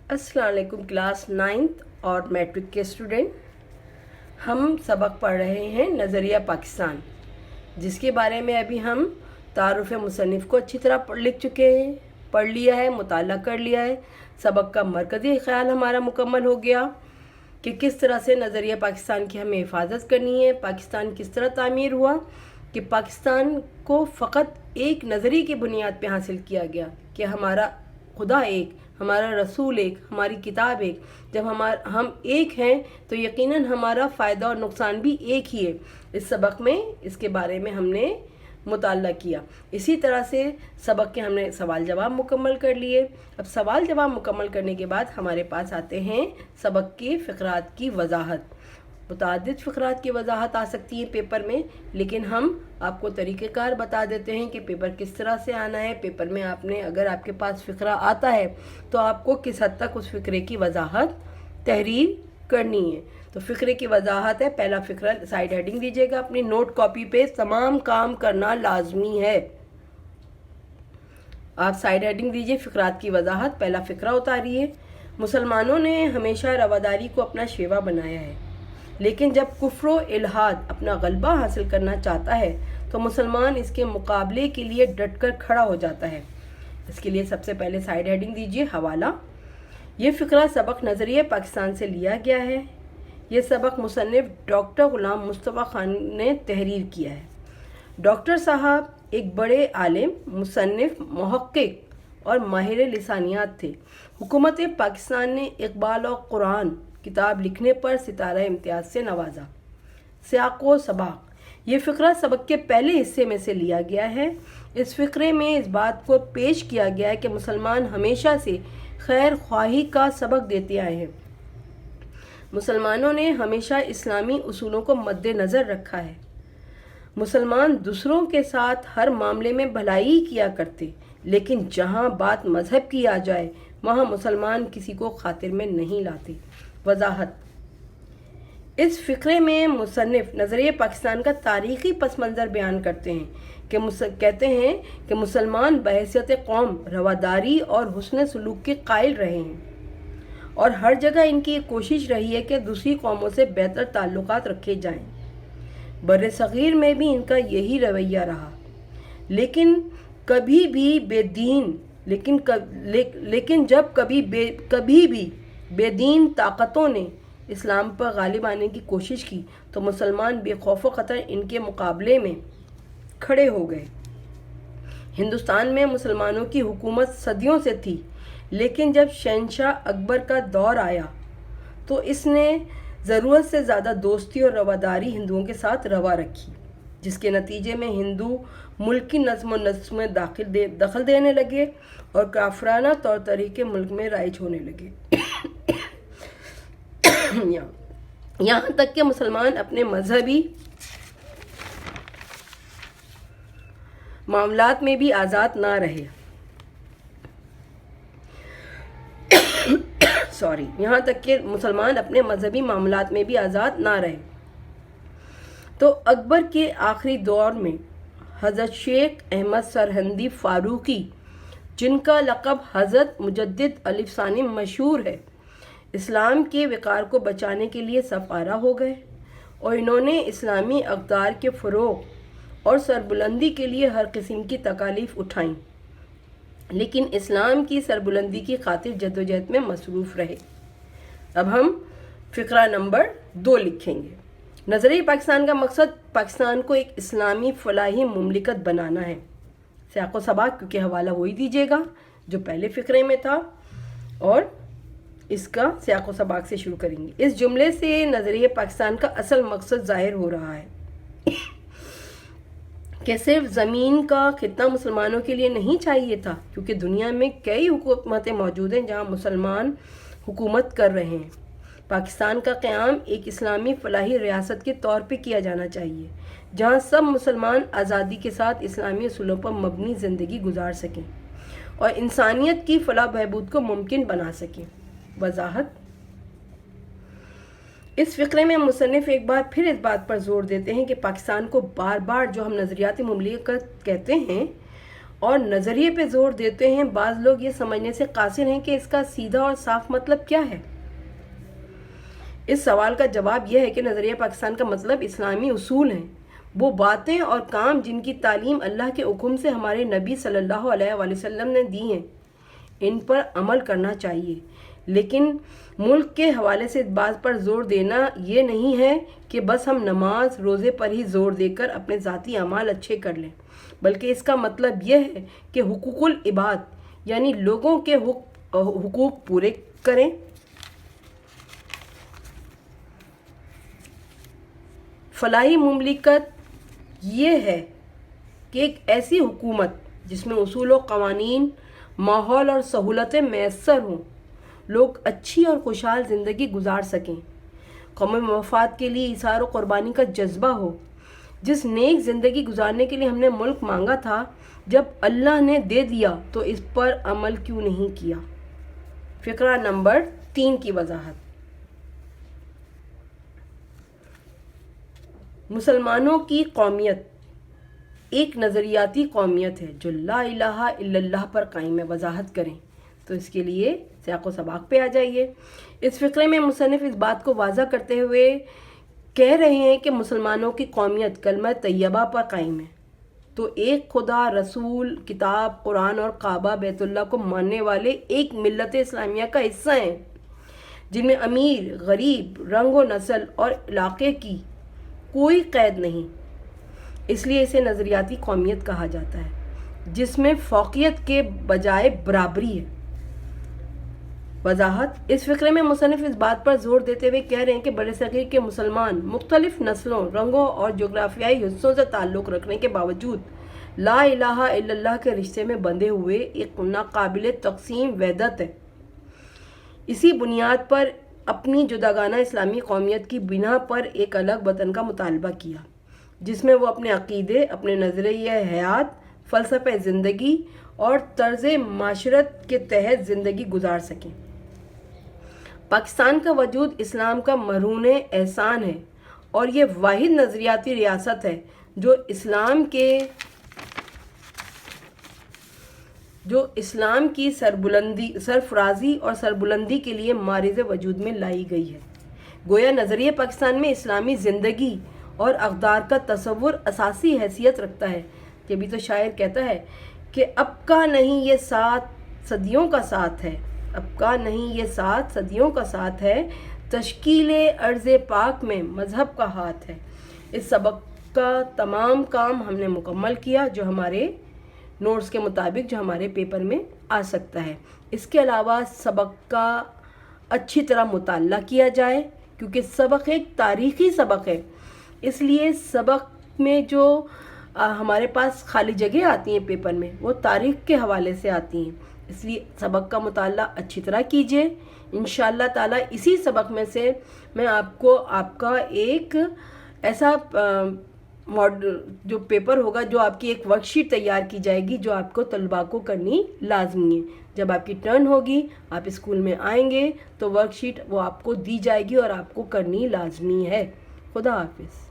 अस्सलाम वालेकुम class 9th और मैट्रिक के स्टूडेंट। हम सबक पढ़ रहे हैं नज़रिया पाकिस्तान, जिसके बारे में अभी हम तारुफ़ मुसन्निफ़ को अच्छी तरह लिख चुके हैं, पढ़ लिया है, मुताला कर लिया है। सबक का मरकज़ी ख़्याल हमारा मुकम्मल हो गया कि किस तरह से नज़रिया पाकिस्तान की हमें हिफाजत करनी है। पाकिस्तान किस तरह तामीर हुआ कि पाकिस्तान को फ़कत एक नज़रिए की बुनियाद पे हासिल किया गया कि हमारा खुदा एक, हमारा रसूल एक, हमारी किताब एक। जब हम एक हैं तो यकीनन हमारा फ़ायदा और नुकसान भी एक ही है। इस सबक में इसके बारे में हमने मुताला किया। इसी तरह से सबक के हमने सवाल जवाब मुकम्मल कर लिए। अब सवाल जवाब मुकम्मल करने के बाद हमारे पास आते हैं सबक के फ़िक़रात की वजाहत। मुतादिद फ़िक़रात की वजाहत आ सकती है पेपर में, लेकिन हम आपको तरीक़ेकार बता देते हैं कि पेपर किस तरह से आना है। पेपर में आपने अगर आपके पास फ़िक़रा आता है तो आपको किस हद तक उस फ़िक्रे की वजाहत तहरीर करनी है। तो फ़िक्रे की वजाहत है, पहला फ़िक्रा साइड हेडिंग दीजिएगा अपनी नोट कॉपी पे। तमाम काम करना लाजमी है। आप साइड हेडिंग दीजिए, फ़िक़रात की वजाहत। पहला फ़िक्रा उतारिए। मुसलमानों ने हमेशा रवादारी को अपना शेवा बनाया है, लेकिन जब कुफ्र व इल्हाद अपना गलबा हासिल करना चाहता है तो मुसलमान इसके मुकाबले के लिए डटकर खड़ा हो जाता है। इसके लिए सबसे पहले साइड हेडिंग दीजिए हवाला। ये फ़िक्रा सबक नज़रिया पाकिस्तान से लिया गया है। ये सबक मुसन्निफ़ डॉक्टर ग़ुलाम मुस्तफ़ा खान ने तहरीर किया है। डॉक्टर साहब एक बड़े आलिम, मुसन्निफ़, मुहक्किक और माहिर लिसानियात थे। हुकूमत पाकिस्तान ने इक़बाल और कुरान किताब लिखने पर सितारा इम्तियाज़ से नवाजा। सियाक़ व सबाक़, ये फ़िक्रा सबक के पहले हिस्से में से लिया गया है। इस फ़िक्रे में इस बात को पेश किया गया है कि मुसलमान हमेशा से खैर ख्वाही का सबक देते आए हैं। मुसलमानों ने हमेशा इस्लामी उसूलों को मद्देनज़र रखा है। मुसलमान दूसरों के साथ हर मामले में भलाई किया करते, लेकिन जहाँ बात मज़हब की आ जाए वहाँ मुसलमान किसी को खातिर में नहीं लाते। वजाहत, इस फ़िक्रे में मुसन्निफ़ नज़रिया पाकिस्तान का तारीख़ी पस मंज़र बयान करते हैं कि कहते हैं कि मुसलमान बहैसियत कौम रवादारी और हुस्न सलूक के कायल रहे हैं और हर जगह इनकी कोशिश रही है कि दूसरी कौमों से बेहतर ताल्लुकात रखे जाएं। बर्रे सग़ीर में भी इनका यही रवैया रहा, लेकिन कभी भी बेदीन लेकिन जब कभी भी बेदीन ताकतों ने इस्लाम पर गालिब आने की कोशिश की तो मुसलमान बेखौफ ख़तर इनके मुकाबले में खड़े हो गए। हिंदुस्तान में मुसलमानों की हुकूमत सदियों से थी, लेकिन जब शहंशाह अकबर का दौर आया तो इसने ज़रूरत से ज़्यादा दोस्ती और रवादारी हिंदुओं के साथ रवा रखी, जिसके नतीजे में हिंदू मुल्क की नज़्म व नस्क़ में दखल देने लगे और काफराना तौर तरीके मुल्क में राइज होने लगे। यहाँ तक कि मुसलमान अपने मजहबी मामलात में भी आज़ाद ना रहे। यहाँ तक कि मुसलमान अपने मजहबी मामलात में भी आज़ाद ना रहे। तो अकबर के आखिरी दौर में हज़रत शेख अहमद सरहंदी फ़ारूक़ी, जिनका लक़ब हज़रत मुजद्दिद अलिफ सानी मशहूर है, इस्लाम के विकार को बचाने के लिए सफ़ारा हो गए और इन्होंने इस्लामी अक़दार के फ़रोग़ और सरबुलंदी के लिए हर किस्म की तकालीफ़ उठाईं, लेकिन इस्लाम की सरबुलंदी की खातिर जद्दोजहद में मसरूफ़ रहे। अब हम फ़िक्रा नंबर 2 लिखेंगे। नज़रिया पाकिस्तान का मकसद पाकिस्तान को एक इस्लामी फ़लाही मुमलिकत बनाना है। सियाक़ व सबाक़, क्योंकि हवाला वही दीजिएगा जो पहले फ़िक्रे में था, और इसका सियाक़ व सबाक़ से शुरू करेंगे। इस जुमले से नज़रिया पाकिस्तान का असल मकसद ज़ाहिर हो रहा है कि सिर्फ ज़मीन का खितना मुसलमानों के लिए नहीं चाहिए था, क्योंकि दुनिया में कई हुकूमतें मौजूद हैं जहाँ मुसलमान हुकूमत कर रहे हैं। पाकिस्तान का क़याम एक इस्लामी फ़लाही रियासत के तौर पे किया जाना चाहिए, जहाँ सब मुसलमान आज़ादी के साथ इस्लामी उसूलों पर मबनी ज़िंदगी गुजार सकें और इंसानियत की फ़लाह बहबूद को मुमकिन बना सकें। वजाहत, इस फ़िक्रे में मुसन्निफ़ एक बार फिर इस बात पर ज़ोर देते हैं कि पाकिस्तान को बार बार जो हम नज़रियाती मुमलिकत कहते हैं اور نظریے پہ زور دیتے ہیں۔ بعض لوگ یہ سمجھنے سے قاصر ہیں کہ اس کا سیدھا اور صاف مطلب کیا ہے۔ اس سوال کا جواب یہ ہے کہ نظریہ پاکستان کا مطلب اسلامی اصول ہیں، وہ باتیں اور کام جن کی تعلیم اللہ کے حکم سے ہمارے نبی صلی اللہ علیہ وآلہ وسلم نے دی ہیں، ان پر عمل کرنا چاہیے۔ لیکن ملک کے حوالے سے اس بات پر زور دینا یہ نہیں ہے کہ بس ہم نماز روزے پر ہی زور دے کر اپنے ذاتی اعمال اچھے کر لیں، بلکہ اس کا مطلب یہ ہے کہ حقوق العباد یعنی لوگوں کے حقوق پورے کریں۔ فلاحی مملکت یہ ہے کہ ایک ایسی حکومت جس میں اصول و قوانین، ماحول اور سہولتیں میسر ہوں، لوگ اچھی اور خوشحال زندگی گزار سکیں، قومی مفاد کے لیے ایثار و قربانی کا جذبہ ہو۔ جس نیک زندگی گزارنے کے لیے ہم نے ملک مانگا تھا، جب اللہ نے دے دیا تو اس پر عمل کیوں نہیں کیا؟ فقرہ نمبر 3 کی وضاحت۔ مسلمانوں کی قومیت ایک نظریاتی قومیت ہے جو لا الہ الا اللہ پر قائم ہے۔ وضاحت کریں تو اس کے لیے سیاق و سباق پہ آ جائیے۔ اس فقرے میں مصنف اس بات کو واضح کرتے ہوئے کہہ رہے ہیں کہ مسلمانوں کی قومیت کلمہ طیبہ پر قائم ہے، تو ایک خدا، رسول، کتاب، قرآن اور کعبہ بیت اللہ کو ماننے والے ایک ملت اسلامیہ کا حصہ ہیں، جن میں امیر، غریب، رنگ و نسل اور علاقے کی کوئی قید نہیں۔ اس لیے اسے نظریاتی قومیت کہا جاتا ہے، جس میں فوقیت کے بجائے برابری ہے۔ وضاحت۔ اس فقرے میں مصنف اس بات پر زور دیتے ہوئے کہہ رہے ہیں کہ برصغیر کے مسلمان مختلف نسلوں، رنگوں اور جغرافیائی حصوں سے تعلق رکھنے کے باوجود لا الہ الا اللہ کے رشتے میں بندھے ہوئے ایک ناقابل تقسیم وحدت ہے۔ اسی بنیاد پر اپنی جداگانہ اسلامی قومیت کی بنا پر ایک الگ وطن کا مطالبہ کیا، جس میں وہ اپنے عقیدے، اپنے نظریہ حیات، فلسفہ زندگی اور طرز معاشرت کے تحت زندگی گزار سکیں۔ پاکستان کا وجود اسلام کا مرہون احسان ہے اور یہ واحد نظریاتی ریاست ہے جو اسلام کی سرفرازی اور سربلندی کے لیے معرض وجود میں لائی گئی ہے۔ گویا نظریہ پاکستان میں اسلامی زندگی اور اقدار کا تصور اساسی حیثیت رکھتا ہے۔ جبھی تو شاعر کہتا ہے کہ اب کا نہیں یہ ساتھ صدیوں کا ساتھ ہے، اب کا نہیں یہ ساتھ صدیوں کا ساتھ ہے، تشکیل ارض پاک میں مذہب کا ہاتھ ہے۔ اس سبق کا تمام کام ہم نے مکمل کیا جو ہمارے نوٹس کے مطابق جو ہمارے پیپر میں آ سکتا ہے۔ اس کے علاوہ سبق کا اچھی طرح مطالعہ کیا جائے، کیونکہ سبق ایک تاریخی سبق ہے، اس لیے سبق میں جو ہمارے پاس خالی جگہ آتی ہیں پیپر میں وہ تاریخ کے حوالے سے آتی ہیں، اس لیے سبق کا مطالعہ اچھی طرح کیجیے۔ انشاءاللہ تعالیٰ اسی سبق میں سے میں آپ کا ایک ایسا جو پیپر ہوگا، جو آپ کی ایک ورک شیٹ تیار کی جائے گی جو آپ کو طلباء کو کرنی لازمی ہے۔ جب آپ کی ٹرن ہوگی، آپ اسکول میں آئیں گے تو ورک شیٹ وہ آپ کو دی جائے گی اور آپ کو کرنی لازمی ہے۔ خدا حافظ۔